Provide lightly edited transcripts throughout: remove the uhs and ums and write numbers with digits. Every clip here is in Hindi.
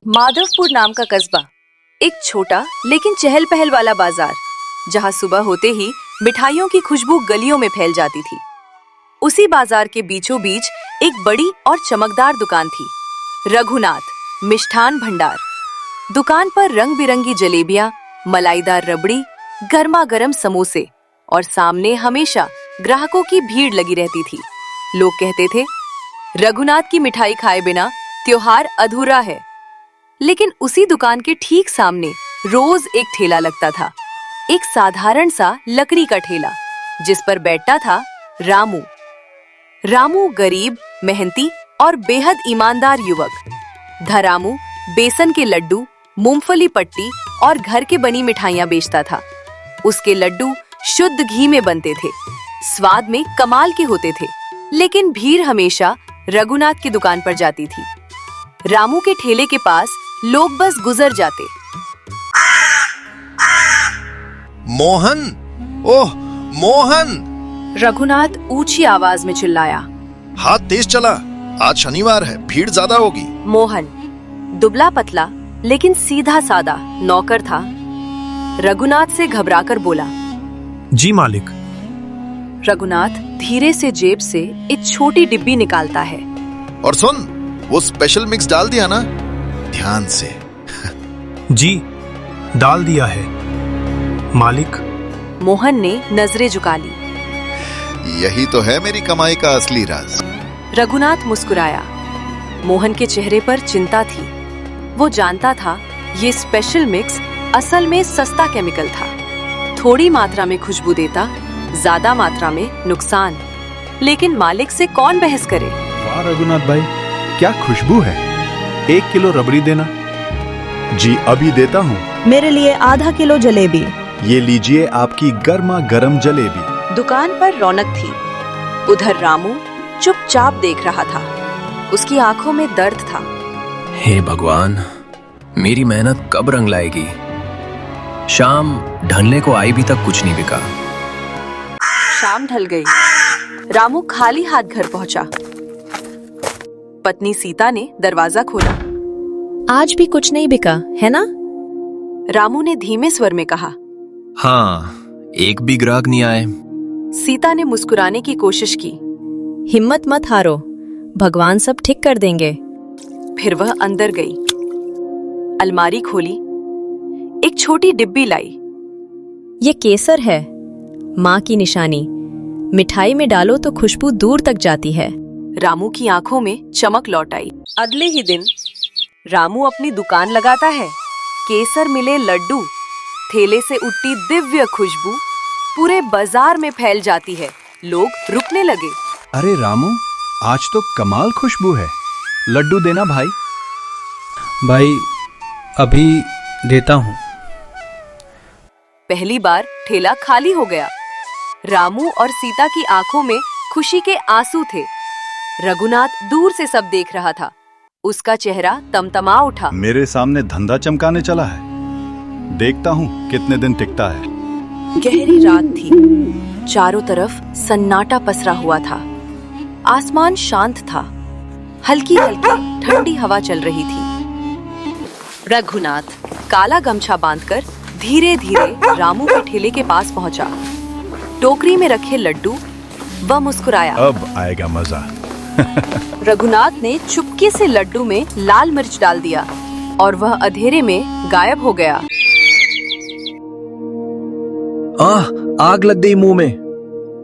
माधवपुर नाम का कस्बा, एक छोटा लेकिन चहल पहल वाला बाजार, जहां सुबह होते ही मिठाइयों की खुशबू गलियों में फैल जाती थी। उसी बाजार के बीचों बीच एक बड़ी और चमकदार दुकान थी, रघुनाथ मिष्ठान भंडार। दुकान पर रंग बिरंगी जलेबियां, मलाईदार रबड़ी, गर्मा गर्म समोसे और सामने हमेशा ग्राहकों की भीड़ लगी रहती थी। लोग कहते थे, रघुनाथ की मिठाई खाए बिना त्योहार अधूरा है। लेकिन उसी दुकान के ठीक सामने रोज एक ठेला लगता था, एक साधारण सा लकड़ी का ठेला, जिस पर बैठता था रामू। रामू गरीब, मेहनती और बेहद ईमानदार युवक। धरामू बेसन के लड्डू, मूंगफली पट्टी और घर के बनी मिठाइयां बेचता था। उसके लड्डू शुद्ध घी में बनते थे, स्वाद में कमाल के होते थे। लेकिन भीड़ हमेशा रघुनाथ की दुकान पर जाती थी। रामू के ठेले के पास लोग बस गुजर जाते। मोहन, ओह मोहन! रघुनाथ ऊंची आवाज में चिल्लाया। हाथ तेज चला, आज शनिवार है, भीड़ ज्यादा होगी। मोहन दुबला पतला लेकिन सीधा सादा नौकर था। रघुनाथ से घबराकर बोला, जी मालिक। रघुनाथ धीरे से जेब से एक छोटी डिब्बी निकालता है। और सुन, वो स्पेशल मिक्स डाल दिया ना, ध्यान से। जी, डाल दिया है मालिक। मोहन ने नजरें झुका ली। यही तो है मेरी कमाई का असली राज। रघुनाथ मुस्कुराया। मोहन के चेहरे पर चिंता थी। वो जानता था ये स्पेशल मिक्स असल में सस्ता केमिकल था, थोड़ी मात्रा में खुशबू देता, ज्यादा मात्रा में नुकसान। लेकिन मालिक से कौन बहस करे। वाह रघुनाथ भाई, क्या खुशबू है। 1 किलो रबड़ी देना। जी अभी देता हूँ। मेरे लिए आधा किलो जलेबी। ये लीजिए आपकी गर्मा गर्म जलेबी। दुकान पर रौनक थी। उधर रामू चुपचाप देख रहा था। उसकी आंखों में दर्द था। हे भगवान, मेरी मेहनत कब रंग लाएगी। शाम ढलने को आई भी तक कुछ नहीं बिका। शाम ढल गई। रामू खाली हाथ घर पहुंचा। पत्नी सीता ने दरवाजा खोला। आज भी कुछ नहीं बिका है ना? रामू ने धीमे स्वर में कहा। हाँ, एक भी ग्राहक नहीं आए। सीता ने मुस्कुराने की कोशिश की। हिम्मत मत हारो, भगवान सब ठीक कर देंगे। फिर वह अंदर गई, अलमारी खोली, एक छोटी डिब्बी लाई। ये केसर है, माँ की निशानी। मिठाई में डालो तो खुशबू दूर तक जाती है। रामू की आंखों में चमक लौट आई। अगले ही दिन रामू अपनी दुकान लगाता है। केसर मिले लड्डू, ठेले से उठती दिव्य खुशबू पूरे बाजार में फैल जाती है। लोग रुकने लगे। अरे रामू, आज तो कमाल खुशबू है। लड्डू देना भाई। भाई अभी देता हूँ। पहली बार ठेला खाली हो गया। रामू और सीता की आंखों में खुशी के आंसू थे। रघुनाथ दूर से सब देख रहा था। उसका चेहरा तमतमा उठा। मेरे सामने धंधा चमकाने चला है। देखता हूँ कितने दिन टिकता है। गहरी रात थी। चारों तरफ सन्नाटा पसरा हुआ था। आसमान शांत था। हल्की हल्की ठंडी हवा चल रही थी। रघुनाथ काला गमछा बांधकर धीरे धीरे रामू के ठेले के पास पहुंचा। टोकरी में रखे लड्डू, वह मुस्कुराया। अब आएगा मजा। रघुनाथ ने चुपके से लड्डू में लाल मिर्च डाल दिया और वह अंधेरे में गायब हो गया। आग लग गई मुंह में।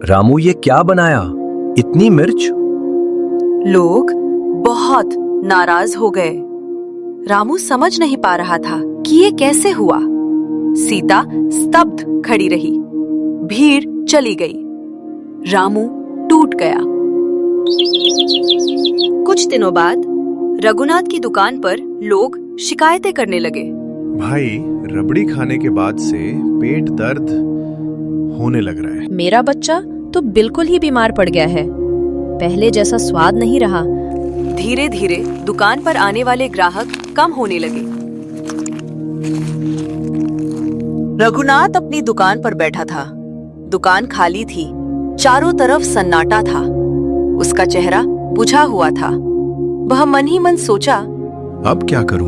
रामू, ये क्या बनाया? इतनी मिर्च? लोग बहुत नाराज हो गए। रामू समझ नहीं पा रहा था कि ये कैसे हुआ। सीता स्तब्ध खड़ी रही। भीड़ चली गई। रामू टूट गया। कुछ दिनों बाद रघुनाथ की दुकान पर लोग शिकायतें करने लगे। भाई, रबड़ी खाने के बाद से पेट दर्द होने लग रहा है। मेरा बच्चा तो बिल्कुल ही बीमार पड़ गया है। पहले जैसा स्वाद नहीं रहा। धीरे धीरे दुकान पर आने वाले ग्राहक कम होने लगे। रघुनाथ अपनी दुकान पर बैठा था। दुकान खाली थी। चारों तरफ सन्नाटा था। उसका चेहरा बुझा हुआ था। वह मन ही मन सोचा, अब क्या करूं?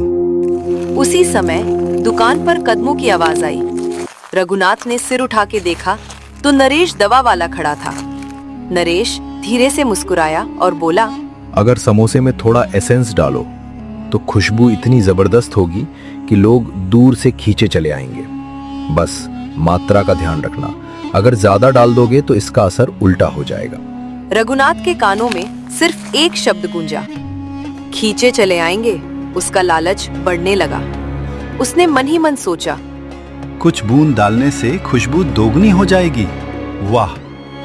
उसी समय दुकान पर कदमों की आवाज आई। रघुनाथ ने सिर उठा के देखा तो नरेश दवा वाला खड़ा था। नरेश धीरे से मुस्कुराया और बोला, अगर समोसे में थोड़ा एसेंस डालो तो खुशबू इतनी जबरदस्त होगी कि लोग दूर से खींचे चले आएंगे। बस मात्रा का ध्यान रखना, अगर ज्यादा डाल दोगे तो इसका असर उल्टा हो जाएगा। रघुनाथ के कानों में सिर्फ एक शब्द गूंजा, खींचे चले आएंगे। उसका लालच बढ़ने लगा। उसने मन ही मन सोचा, कुछ बूंद डालने से खुशबू दोगुनी हो जाएगी। वाह!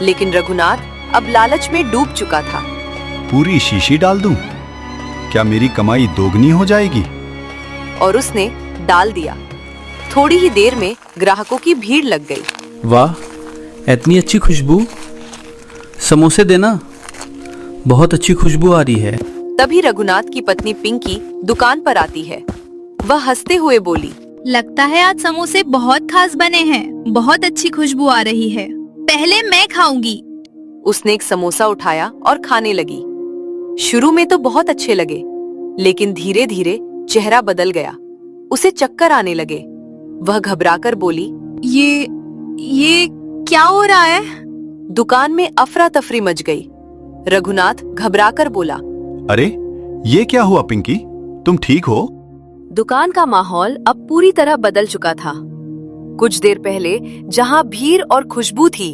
लेकिन रघुनाथ अब लालच में डूब चुका था। पूरी शीशी डाल दूं? क्या मेरी कमाई दोगुनी हो जाएगी? और उसने डाल दिया। थोड़ी ही देर में ग्राहकों की भीड़ लग गई। वाह, इतनी अच्छी खुशबू! समोसे देना, बहुत अच्छी खुशबू आ रही है। तभी रघुनाथ की पत्नी पिंकी दुकान पर आती है। वह हंसते हुए बोली, लगता है आज समोसे बहुत खास बने हैं। बहुत अच्छी खुशबू आ रही है। पहले मैं खाऊंगी। उसने एक समोसा उठाया और खाने लगी। शुरू में तो बहुत अच्छे लगे, लेकिन धीरे धीरे चेहरा बदल गया। उसे चक्कर आने लगे। वह घबराकर बोली, ये क्या हो रहा है? दुकान में अफरा तफरी मच गई। रघुनाथ घबराकर बोला, अरे ये क्या हुआ पिंकी, तुम ठीक हो? दुकान का माहौल अब पूरी तरह बदल चुका था। कुछ देर पहले जहां भीड़ और खुशबू थी,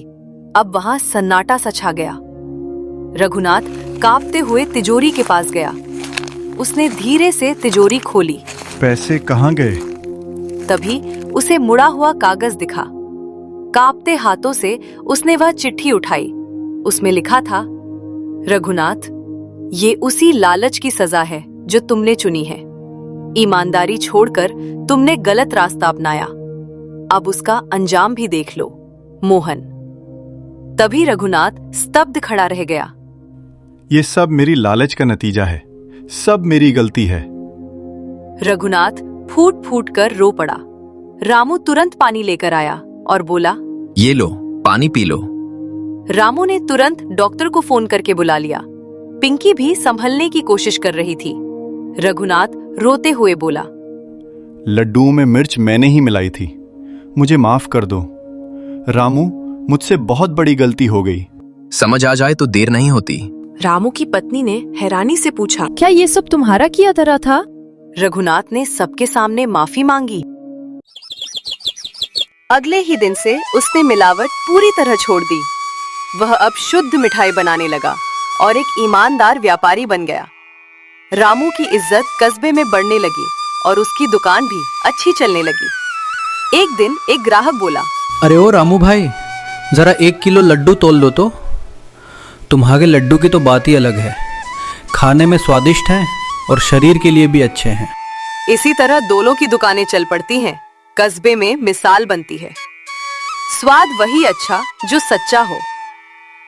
अब वहां सन्नाटा सा छा गया। रघुनाथ कांपते हुए तिजोरी के पास गया। उसने धीरे से तिजोरी खोली। पैसे कहाँ गए? तभी उसे मुड़ा हुआ कागज दिखा। कांपते हाथों से उसने वह चिट्ठी उठाई। उसमें लिखा था, रघुनाथ, ये उसी लालच की सजा है जो तुमने चुनी है। ईमानदारी छोड़कर तुमने गलत रास्ता अपनाया। अब उसका अंजाम भी देख लो, मोहन। तभी रघुनाथ स्तब्ध खड़ा रह गया। ये सब मेरी लालच का नतीजा है, सब मेरी गलती है। रघुनाथ फूट फूट कर रो पड़ा। रामू तुरंत पानी लेकर आया और बोला, ये लो, पानी पी लो। रामू ने तुरंत डॉक्टर को फोन करके बुला लिया। पिंकी भी संभलने की कोशिश कर रही थी। रघुनाथ रोते हुए बोला, लड्डुओं में मिर्च मैंने ही मिलाई थी, मुझे माफ कर दो। रामू, मुझसे बहुत बड़ी गलती हो गई। समझ आ जाए तो देर नहीं होती। रामू की पत्नी ने हैरानी से पूछा, क्या ये सब तुम्हारा किया धरा था? रघुनाथ ने सबके सामने माफी मांगी। अगले ही दिन से उसने मिलावट पूरी तरह छोड़ दी। वह अब शुद्ध मिठाई बनाने लगा और एक ईमानदार व्यापारी बन गया। रामू की इज्जत कस्बे में बढ़ने लगी और उसकी दुकान भी अच्छी चलने लगी। एक दिन एक ग्राहक बोला, अरे ओ रामू भाई, जरा 1 किलो लड्डू तोल दो तो। तुम्हारे लड्डू की तो बात ही अलग है, खाने में स्वादिष्ट हैं और शरीर के लिए भी अच्छे हैं। इसी तरह दोनों की दुकानें चल पड़ती हैं। कस्बे में मिसाल बनती है। स्वाद वही अच्छा जो सच्चा हो।